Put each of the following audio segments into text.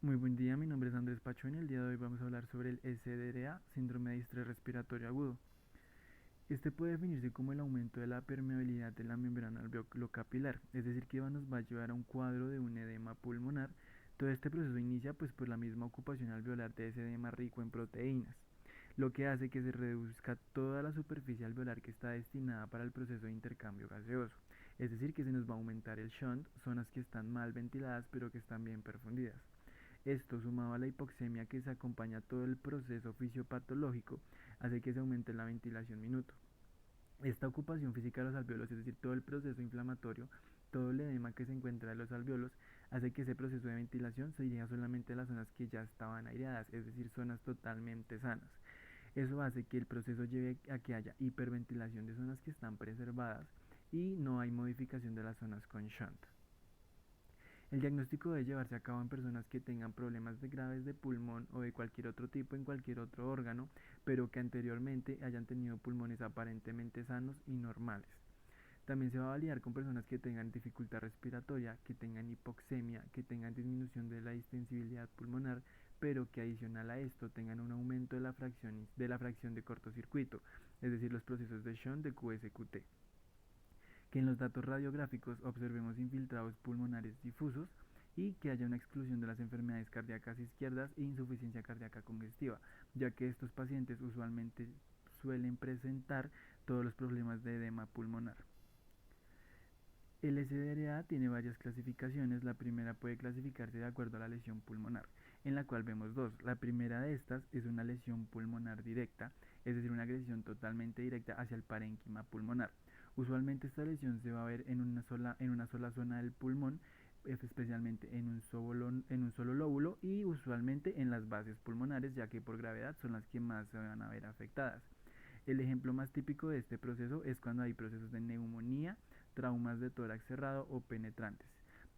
Muy buen día, mi nombre es Andrés Pacho. En el día de hoy vamos a hablar sobre el SDRA, síndrome de distrés respiratorio agudo. Este puede definirse como el aumento de la permeabilidad de la membrana alveolo-capilar, es decir, que nos va a llevar a un cuadro de un edema pulmonar. Todo este proceso inicia pues por la misma ocupación alveolar de ese edema rico en proteínas, lo que hace que se reduzca toda la superficie alveolar que está destinada para el proceso de intercambio gaseoso. Es decir, que se nos va a aumentar el shunt, zonas que están mal ventiladas pero que están bien perfundidas. Esto, sumado a la hipoxemia que se acompaña a todo el proceso fisiopatológico, hace que se aumente la ventilación minuto. Esta ocupación física de los alveolos, es decir, todo el proceso inflamatorio, todo el edema que se encuentra en los alveolos, hace que ese proceso de ventilación se dirija solamente a las zonas que ya estaban aireadas, es decir, zonas totalmente sanas. Eso hace que el proceso lleve a que haya hiperventilación de zonas que están preservadas y no hay modificación de las zonas con shunt. El diagnóstico debe llevarse a cabo en personas que tengan problemas graves de pulmón o de cualquier otro tipo en cualquier otro órgano, pero que anteriormente hayan tenido pulmones aparentemente sanos y normales. También se va a validar con personas que tengan dificultad respiratoria, que tengan hipoxemia, que tengan disminución de la distensibilidad pulmonar, pero que adicional a esto tengan un aumento de la fracción de cortocircuito, es decir, los procesos de shunt de QSQT. Que en los datos radiográficos observemos infiltrados pulmonares difusos y que haya una exclusión de las enfermedades cardíacas izquierdas e insuficiencia cardíaca congestiva, ya que estos pacientes usualmente suelen presentar todos los problemas de edema pulmonar. El SDRA tiene varias clasificaciones. La primera puede clasificarse de acuerdo a la lesión pulmonar, en la cual vemos dos. La primera de estas es una lesión pulmonar directa, es decir, una agresión totalmente directa hacia el parénquima pulmonar. Usualmente esta lesión se va a ver en una sola zona del pulmón, especialmente en un solo lóbulo y usualmente en las bases pulmonares, ya que por gravedad son las que más se van a ver afectadas. El ejemplo más típico de este proceso es cuando hay procesos de neumonía, traumas de tórax cerrado o penetrantes.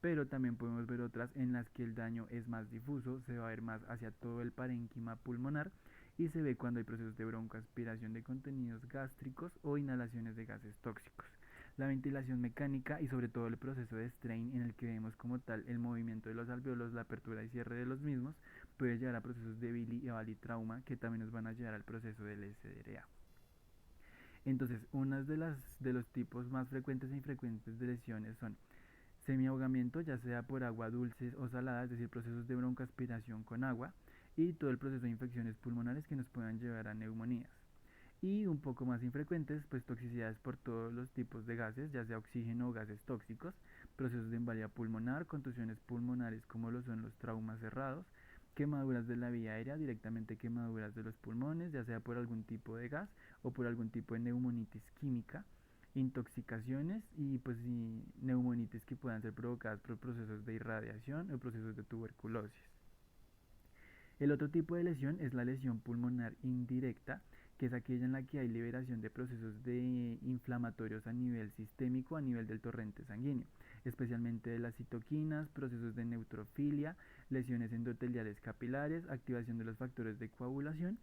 Pero también podemos ver otras en las que el daño es más difuso, se va a ver más hacia todo el parénquima pulmonar y se ve cuando hay procesos de broncoaspiración de contenidos gástricos o inhalaciones de gases tóxicos. La ventilación mecánica y sobre todo el proceso de strain en el que vemos como tal el movimiento de los alveolos, la apertura y cierre de los mismos, puede llevar a procesos de bili y valitrauma que también nos van a llevar al proceso del SDRA. Entonces, unas de los tipos más frecuentes e infrecuentes de lesiones son semiahogamiento, ya sea por agua dulce o salada, es decir, procesos de broncoaspiración con agua, y todo el proceso de infecciones pulmonares que nos puedan llevar a neumonías. Y un poco más infrecuentes, pues toxicidades por todos los tipos de gases, ya sea oxígeno o gases tóxicos, procesos de embolia pulmonar, contusiones pulmonares como lo son los traumas cerrados, quemaduras de la vía aérea, directamente quemaduras de los pulmones, ya sea por algún tipo de gas o por algún tipo de neumonitis química, intoxicaciones y pues neumonitis que puedan ser provocadas por procesos de irradiación o procesos de tuberculosis. El otro tipo de lesión es la lesión pulmonar indirecta, que es aquella en la que hay liberación de procesos de inflamatorios a nivel sistémico, a nivel del torrente sanguíneo, especialmente de las citoquinas, procesos de neutrofilia, lesiones endoteliales capilares, activación de los factores de coagulación,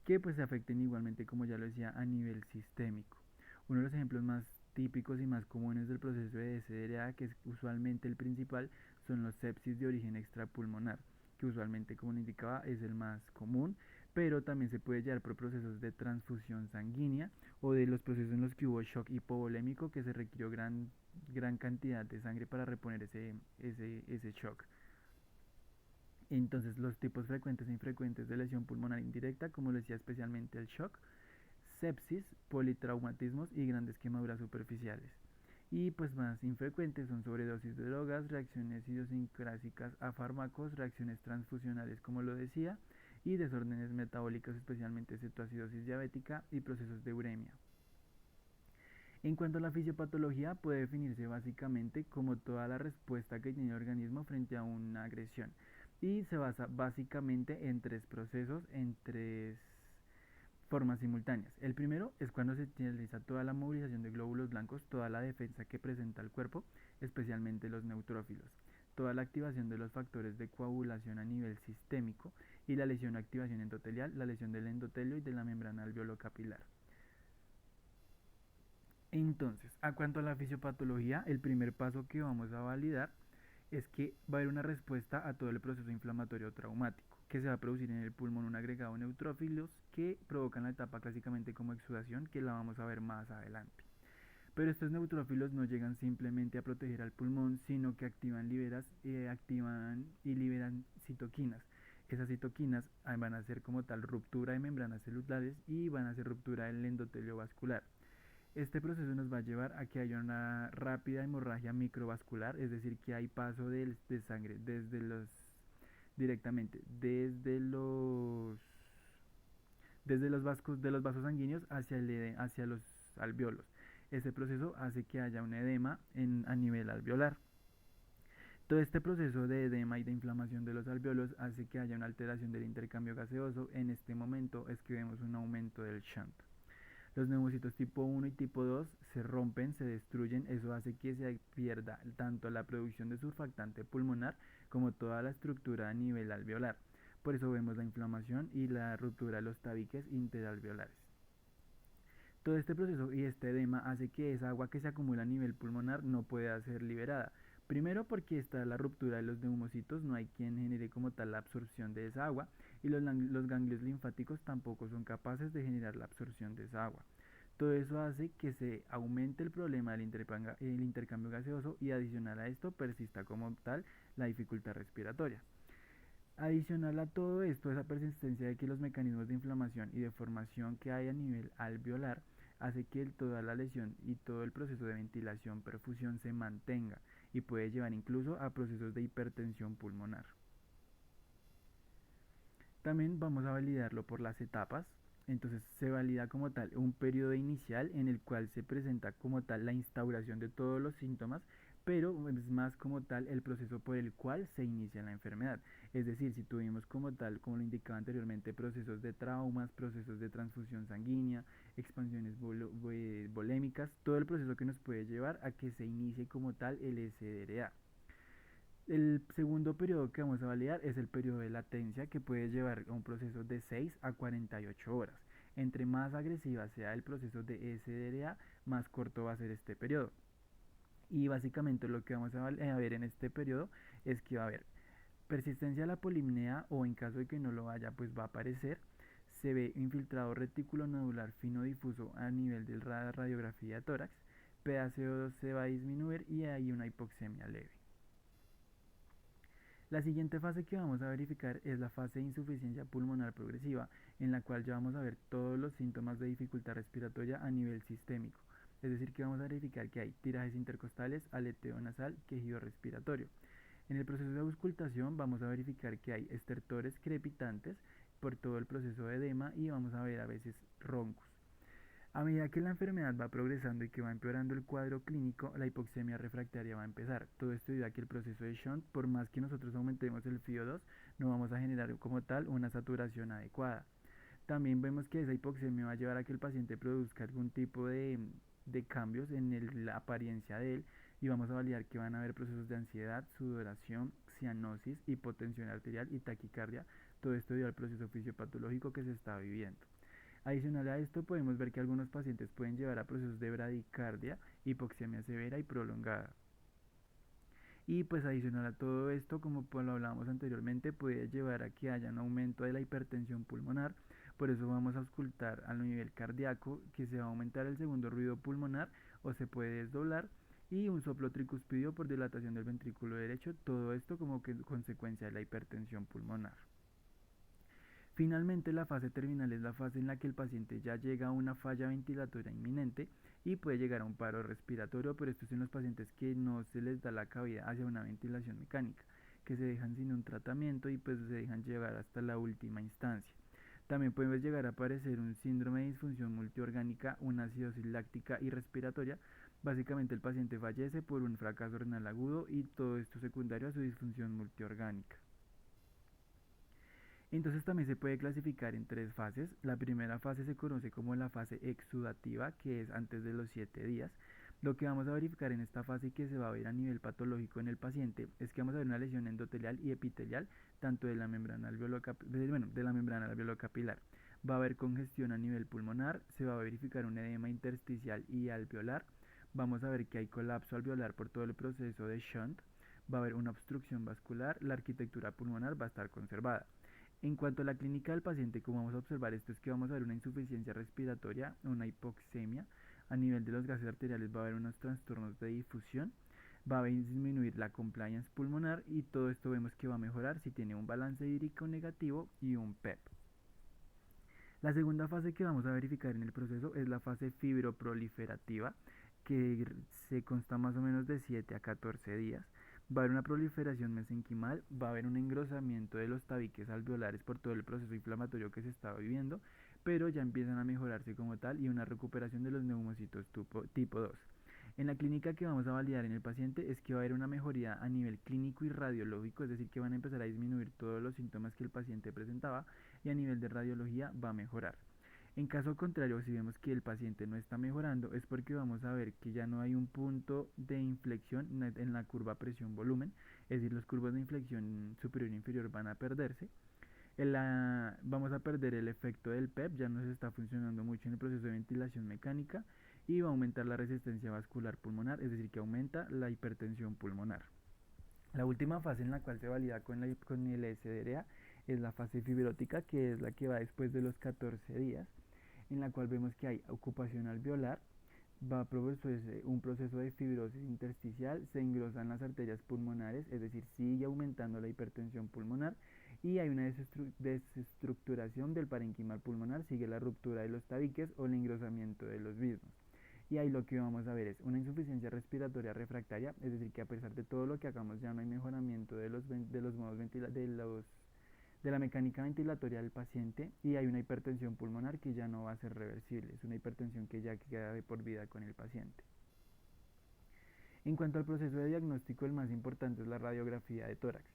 que pues se afecten igualmente, como ya lo decía, a nivel sistémico. Uno de los ejemplos más típicos y más comunes del proceso de SDRA, que es usualmente el principal, son los sepsis de origen extrapulmonar, que usualmente, como le indicaba, es el más común, pero también se puede llevar por procesos de transfusión sanguínea o de los procesos en los que hubo shock hipovolémico, que se requirió gran cantidad de sangre para reponer ese shock. Entonces, los tipos frecuentes e infrecuentes de lesión pulmonar indirecta, como decía, especialmente el shock, sepsis, politraumatismos y grandes quemaduras superficiales. Y pues más infrecuentes son sobredosis de drogas, reacciones idiosincrásicas a fármacos, reacciones transfusionales como lo decía, y desórdenes metabólicos, especialmente cetoacidosis diabética y procesos de uremia. En cuanto a la fisiopatología, puede definirse básicamente como toda la respuesta que tiene el organismo frente a una agresión y se basa básicamente en tres procesos, en tres formas simultáneas. El primero es cuando se realiza toda la movilización de glóbulos blancos, toda la defensa que presenta el cuerpo, especialmente los neutrófilos, toda la activación de los factores de coagulación a nivel sistémico y la lesión o activación endotelial, la lesión del endotelio y de la membrana alveolo-capilar. Entonces, a cuanto a la fisiopatología, el primer paso que vamos a validar es que va a haber una respuesta a todo el proceso inflamatorio traumático, que se va a producir en el pulmón un agregado de neutrófilos que provocan la etapa clásicamente como exudación, que la vamos a ver más adelante. Pero estos neutrófilos no llegan simplemente a proteger al pulmón, sino que activan y liberan citoquinas. Esas citoquinas van a hacer como tal ruptura de membranas celulares y van a hacer ruptura del endotelio vascular. Este proceso nos va a llevar a que haya una rápida hemorragia microvascular, es decir, que hay paso de sangre directamente de los vasos sanguíneos hacia los alveolos. Este proceso hace que haya un edema a nivel alveolar. Todo este proceso de edema y de inflamación de los alveolos hace que haya una alteración del intercambio gaseoso. En este momento es que vemos un aumento del shunt. Los neumocitos tipo 1 y tipo 2 se rompen, se destruyen, eso hace que se pierda tanto la producción de surfactante pulmonar como toda la estructura a nivel alveolar. Por eso vemos la inflamación y la ruptura de los tabiques interalveolares. Todo este proceso y este edema hace que esa agua que se acumula a nivel pulmonar no pueda ser liberada. Primero porque está la ruptura de los neumocitos, no hay quien genere como tal la absorción de esa agua y los ganglios linfáticos tampoco son capaces de generar la absorción de esa agua. Todo eso hace que se aumente el problema del intercambio gaseoso y adicional a esto persista como tal la dificultad respiratoria. Adicional a todo esto, esa persistencia de que los mecanismos de inflamación y deformación que hay a nivel alveolar hace que toda la lesión y todo el proceso de ventilación perfusión se mantenga y puede llevar incluso a procesos de hipertensión pulmonar. También vamos a validarlo por las etapas. Entonces se valida como tal un periodo inicial en el cual se presenta como tal la instauración de todos los síntomas, pero es más como tal el proceso por el cual se inicia la enfermedad. Es decir, si tuvimos como tal, como lo indicaba anteriormente, procesos de traumas, procesos de transfusión sanguínea, expansiones volémicas, todo el proceso que nos puede llevar a que se inicie como tal el SDRA. El segundo periodo que vamos a validar es el periodo de latencia, que puede llevar a un proceso de 6 a 48 horas. Entre más agresiva sea el proceso de SDRA, más corto va a ser este periodo. Y básicamente lo que vamos a ver en este periodo es que va a haber persistencia de la polimnea, o en caso de que no lo haya, pues va a aparecer. Se ve infiltrado retículo nodular fino difuso a nivel de la radiografía de tórax. PaCO2 se va a disminuir y hay una hipoxemia leve. La siguiente fase que vamos a verificar es la fase de insuficiencia pulmonar progresiva, en la cual ya vamos a ver todos los síntomas de dificultad respiratoria a nivel sistémico. Es decir, que vamos a verificar que hay tirajes intercostales, aleteo nasal, quejido respiratorio. En el proceso de auscultación vamos a verificar que hay estertores crepitantes por todo el proceso de edema y vamos a ver a veces roncos. A medida que la enfermedad va progresando y que va empeorando el cuadro clínico, la hipoxemia refractaria va a empezar. Todo esto debido a que el proceso de shunt, por más que nosotros aumentemos el FiO2, no vamos a generar como tal una saturación adecuada. También vemos que esa hipoxemia va a llevar a que el paciente produzca algún tipo de cambios en la apariencia de él, y vamos a validar que van a haber procesos de ansiedad, sudoración, cianosis, hipotensión arterial y taquicardia. Todo esto debido al proceso fisiopatológico que se está viviendo. Adicional a esto, podemos ver que algunos pacientes pueden llevar a procesos de bradicardia, hipoxemia severa y prolongada. Y pues adicional a todo esto, como pues lo hablábamos anteriormente, puede llevar a que haya un aumento de la hipertensión pulmonar. Por eso vamos a auscultar al nivel cardíaco, que se va a aumentar el segundo ruido pulmonar o se puede desdoblar, y un soplo tricuspidio por dilatación del ventrículo derecho, todo esto como que consecuencia de la hipertensión pulmonar. Finalmente, la fase terminal es la fase en la que el paciente ya llega a una falla ventilatoria inminente y puede llegar a un paro respiratorio, pero esto es en los pacientes que no se les da la cabida hacia una ventilación mecánica, que se dejan sin un tratamiento y pues se dejan llevar hasta la última instancia. También puede llegar a aparecer un síndrome de disfunción multiorgánica, una acidosis láctica y respiratoria. Básicamente el paciente fallece por un fracaso renal agudo y todo esto secundario a su disfunción multiorgánica. Entonces también se puede clasificar en tres fases. La primera fase se conoce como la fase exudativa, que es antes de los 7 días. Lo que vamos a verificar en esta fase y que se va a ver a nivel patológico en el paciente es que vamos a ver una lesión endotelial y epitelial tanto de la membrana alveolocapilar. Va a haber congestión a nivel pulmonar, se va a verificar un edema intersticial y alveolar. Vamos a ver que hay colapso alveolar por todo el proceso de shunt. va a haber una obstrucción vascular, la arquitectura pulmonar va a estar conservada. En cuanto a la clínica del paciente, como vamos a observar esto es que vamos a ver una insuficiencia respiratoria, una hipoxemia, a nivel de los gases arteriales va a haber unos trastornos de difusión, va a disminuir la compliance pulmonar y todo esto vemos que va a mejorar si tiene un balance hídrico negativo y un PEP. La segunda fase que vamos a verificar en el proceso es la fase fibroproliferativa, que se consta más o menos de 7 a 14 días. Va a haber una proliferación mesenquimal, va a haber un engrosamiento de los tabiques alveolares por todo el proceso inflamatorio que se estaba viviendo, pero ya empiezan a mejorarse como tal y una recuperación de los neumocitos tipo 2. En la clínica que vamos a validar en el paciente es que va a haber una mejoría a nivel clínico y radiológico, es decir, que van a empezar a disminuir todos los síntomas que el paciente presentaba y a nivel de radiología va a mejorar. En caso contrario, si vemos que el paciente no está mejorando, es porque vamos a ver que ya no hay un punto de inflexión en la curva presión-volumen, es decir, los curvas de inflexión superior e inferior van a perderse. Vamos a perder el efecto del PEP, ya no se está funcionando mucho en el proceso de ventilación mecánica y va a aumentar la resistencia vascular pulmonar, es decir, que aumenta la hipertensión pulmonar. La última fase en la cual se valida con el SDRA es la fase fibrótica, que es la que va después de los 14 días, en la cual vemos que hay ocupación alveolar, va a producirse un proceso de fibrosis intersticial, se engrosan las arterias pulmonares, es decir, sigue aumentando la hipertensión pulmonar y hay una desestructuración del parenquimal pulmonar, sigue la ruptura de los tabiques o el engrosamiento de los mismos. Y ahí lo que vamos a ver es una insuficiencia respiratoria refractaria, es decir, que a pesar de todo lo que hagamos ya no hay mejoramiento de los modos de la mecánica ventilatoria del paciente y hay una hipertensión pulmonar que ya no va a ser reversible, es una hipertensión que ya queda de por vida con el paciente. En cuanto al proceso de diagnóstico, el más importante es la radiografía de tórax.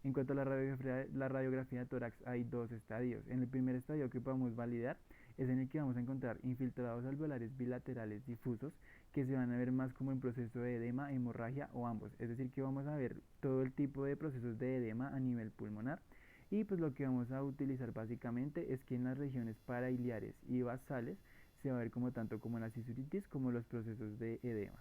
En cuanto a la radiografía de tórax, hay dos estadios. En el primer estadio que podemos validar es en el que vamos a encontrar infiltrados alveolares bilaterales difusos que se van a ver más como en proceso de edema, hemorragia o ambos. Es decir, que vamos a ver todo el tipo de procesos de edema a nivel pulmonar. Y pues lo que vamos a utilizar básicamente es que en las regiones parailiares y basales se va a ver como tanto como la cisuritis como los procesos de edema.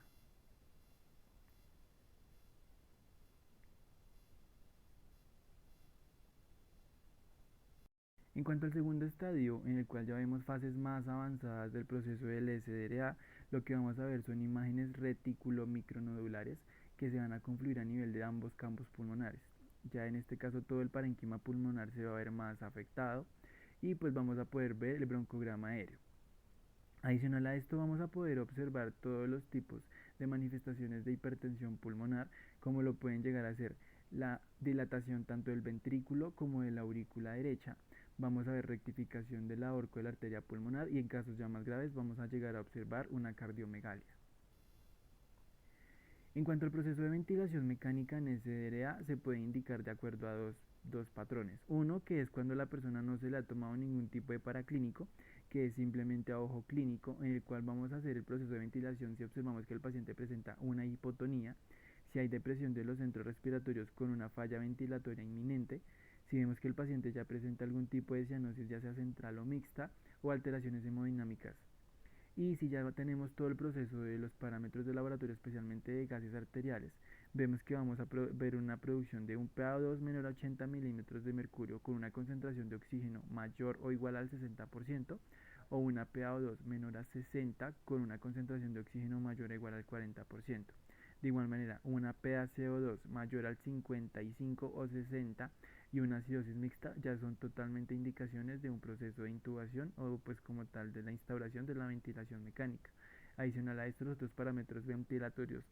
En cuanto al segundo estadio, en el cual ya vemos fases más avanzadas del proceso del SDRA, lo que vamos a ver son imágenes retículo-micronodulares que se van a confluir a nivel de ambos campos pulmonares. Ya en este caso todo el parenquima pulmonar se va a ver más afectado y pues vamos a poder ver el broncograma aéreo. Adicional a esto vamos a poder observar todos los tipos de manifestaciones de hipertensión pulmonar, como lo pueden llegar a ser la dilatación tanto del ventrículo como de la aurícula derecha. Vamos a ver rectificación del aorco de la arteria pulmonar y en casos ya más graves vamos a llegar a observar una cardiomegalia. En cuanto al proceso de ventilación mecánica en SDRA, se puede indicar de acuerdo a dos patrones. Uno, que es cuando la persona no se le ha tomado ningún tipo de paraclínico, que es simplemente a ojo clínico, en el cual vamos a hacer el proceso de ventilación si observamos que el paciente presenta una hipotonía, si hay depresión de los centros respiratorios con una falla ventilatoria inminente, si vemos que el paciente ya presenta algún tipo de cianosis, ya sea central o mixta, o alteraciones hemodinámicas. Y si ya tenemos todo el proceso de los parámetros de laboratorio, especialmente de gases arteriales, vemos que vamos a ver una producción de un PaO2 menor a 80 milímetros de mercurio con una concentración de oxígeno mayor o igual al 60% o una PaO2 menor a 60 con una concentración de oxígeno mayor o igual al 40%. De igual manera, una PaCO2 mayor al 55 o 60 y una acidosis mixta ya son totalmente indicaciones de un proceso de intubación o pues como tal de la instauración de la ventilación mecánica. Adicional a estos otros parámetros ventilatorios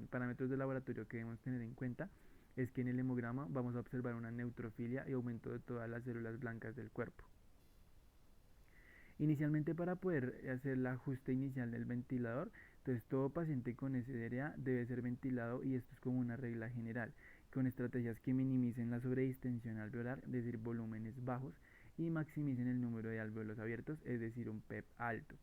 parámetros de laboratorio que debemos tener en cuenta es que en el hemograma vamos a observar una neutrofilia y aumento de todas las células blancas del cuerpo. Inicialmente, para poder hacer el ajuste inicial del ventilador, entonces todo paciente con SDRA debe ser ventilado y esto es como una regla general, con estrategias que minimicen la sobredistensión alveolar, es decir, volúmenes bajos, y maximicen el número de alvéolos abiertos, es decir, un PEP alto.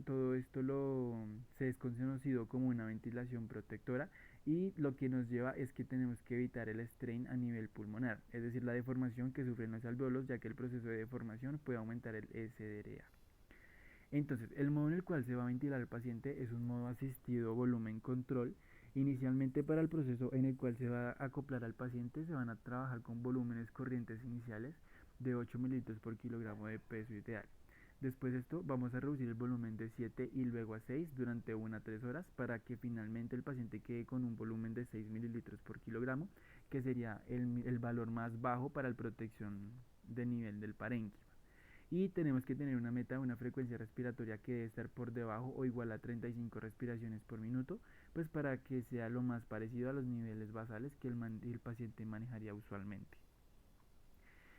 Todo esto se es conocido como una ventilación protectora y lo que nos lleva es que tenemos que evitar el strain a nivel pulmonar, es decir, la deformación que sufren los alvéolos, ya que el proceso de deformación puede aumentar el SDRA. Entonces, el modo en el cual se va a ventilar al paciente es un modo asistido volumen control, Inicialmente para el proceso en el cual se va a acoplar al paciente se van a trabajar con volúmenes corrientes iniciales de 8 mililitros por kilogramo de peso ideal. Después de esto vamos a reducir el volumen de 7 y luego a 6 durante 1 a 3 horas para que finalmente el paciente quede con un volumen de 6 mililitros por kilogramo, que sería el valor más bajo para la protección de nivel del parénquima. Y tenemos que tener una meta de una frecuencia respiratoria que debe estar por debajo o igual a 35 respiraciones por minuto, pues para que sea lo más parecido a los niveles basales que el paciente manejaría usualmente.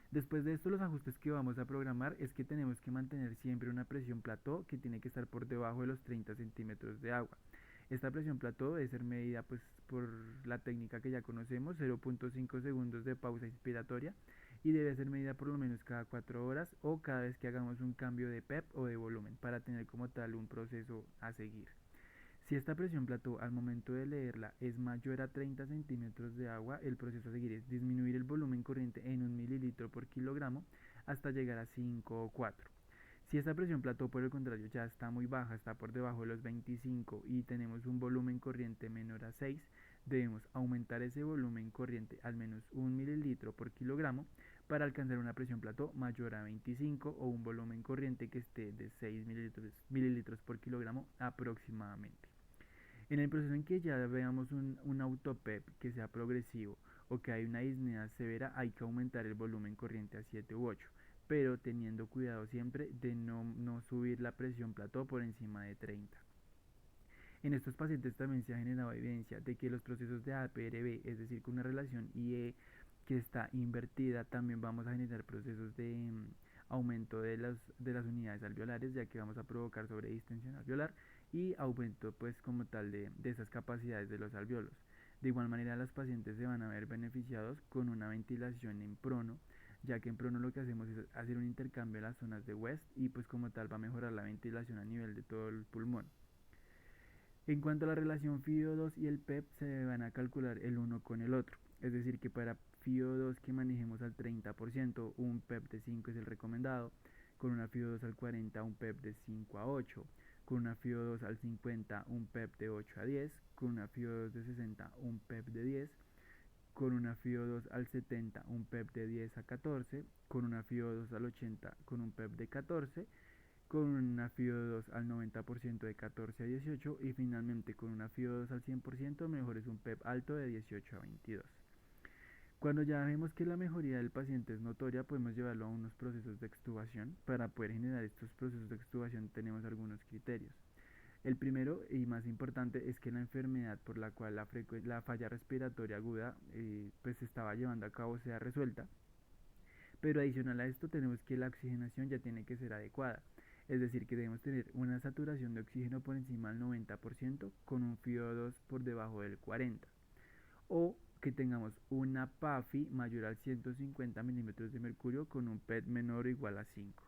Después de esto, los ajustes que vamos a programar es que tenemos que mantener siempre una presión plató que tiene que estar por debajo de los 30 centímetros de agua. Esta presión plató debe ser medida pues, por la técnica que ya conocemos, 0.5 segundos de pausa inspiratoria, y debe ser medida por lo menos cada 4 horas o cada vez que hagamos un cambio de PEP o de volumen para tener como tal un proceso a seguir. Si esta presión plató al momento de leerla es mayor a 30 centímetros de agua, el proceso a seguir es disminuir el volumen corriente en 1 mililitro por kilogramo hasta llegar a 5 o 4. Si esta presión plató por el contrario ya está muy baja, está por debajo de los 25 y tenemos un volumen corriente menor a 6, debemos aumentar ese volumen corriente al menos 1 mililitro por kilogramo para alcanzar una presión plató mayor a 25 o un volumen corriente que esté de 6 mililitros por kilogramo aproximadamente. En el proceso en que ya veamos un autopep que sea progresivo o que hay una disnea severa, hay que aumentar el volumen corriente a 7 u 8, pero teniendo cuidado siempre de no subir la presión plató por encima de 30. En estos pacientes también se ha generado evidencia de que los procesos de APRB, es decir, con una relación IE que está invertida, también vamos a generar procesos de aumento de las unidades alveolares, ya que vamos a provocar sobredistensión alveolar y aumento pues como tal de esas capacidades de los alveolos. De igual manera los pacientes se van a ver beneficiados con una ventilación en prono, ya que en prono lo que hacemos es hacer un intercambio de las zonas de West y pues como tal va a mejorar la ventilación a nivel de todo el pulmón. En cuanto a la relación FIO2 y el PEP, se van a calcular el uno con el otro. Es decir, que para FIO2 que manejemos al 30%, un PEP de 5 es el recomendado. Con una FIO2 al 40, un PEP de 5 a 8. Con una FIO2 al 50, un PEP de 8 a 10. Con una FIO2 de 60, un PEP de 10. Con una FIO2 al 70, un PEP de 10 a 14. Con una FIO2 al 80, con un PEP de 14, con una FIO2 al 90% de 14 a 18 y finalmente con una FIO2 al 100% mejor es un PEP alto de 18 a 22. Cuando ya vemos que la mejoría del paciente es notoria, podemos llevarlo a unos procesos de extubación. Para poder generar estos procesos de extubación tenemos algunos criterios. El primero y más importante es que la enfermedad por la cual la falla respiratoria aguda pues se estaba llevando a cabo sea resuelta, pero adicional a esto tenemos que la oxigenación ya tiene que ser adecuada. Es decir, que debemos tener una saturación de oxígeno por encima del 90% con un FIO2 por debajo del 40%. O que tengamos una PAFI mayor al 150 milímetros de mercurio con un PET menor o igual a 5.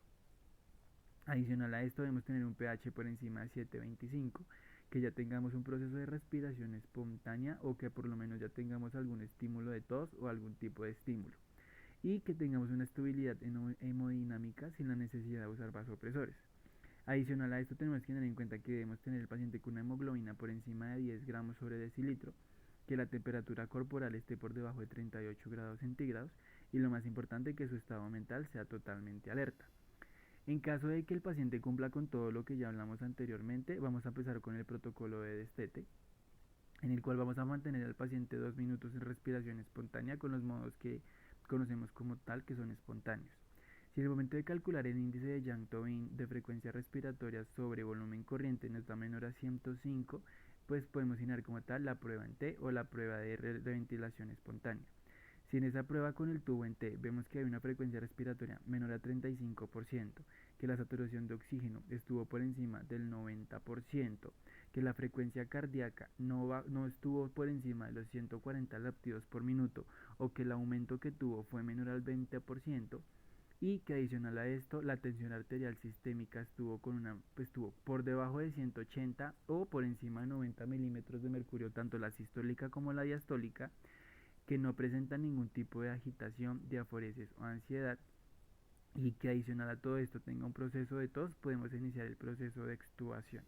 Adicional a esto debemos tener un pH por encima de 7.25, que ya tengamos un proceso de respiración espontánea o que por lo menos ya tengamos algún estímulo de tos o algún tipo de estímulo y que tengamos una estabilidad hemodinámica sin la necesidad de usar vasopresores. Adicional a esto tenemos que tener en cuenta que debemos tener el paciente con una hemoglobina por encima de 10 gramos sobre decilitro, que la temperatura corporal esté por debajo de 38 grados centígrados y lo más importante que su estado mental sea totalmente alerta. En caso de que el paciente cumpla con todo lo que ya hablamos anteriormente, vamos a empezar con el protocolo de destete, en el cual vamos a mantener al paciente 2 minutos en respiración espontánea con los modos que conocemos como tal, que son espontáneos. Si en el momento de calcular el índice de Young-Tobin de frecuencia respiratoria sobre volumen corriente nos da menor a 105, pues podemos iniciar como tal la prueba en T o la prueba de ventilación espontánea. Si en esa prueba con el tubo en T vemos que hay una frecuencia respiratoria menor a 35%, que la saturación de oxígeno estuvo por encima del 90%, que la frecuencia cardíaca no estuvo por encima de los 140 latidos por minuto o que el aumento que tuvo fue menor al 20%, y que adicional a esto la tensión arterial sistémica estuvo por debajo de 180 o por encima de 90 milímetros de mercurio, tanto la sistólica como la diastólica, que no presenta ningún tipo de agitación, diaforesis o ansiedad, y que adicional a todo esto tenga un proceso de tos, podemos iniciar el proceso de extubación.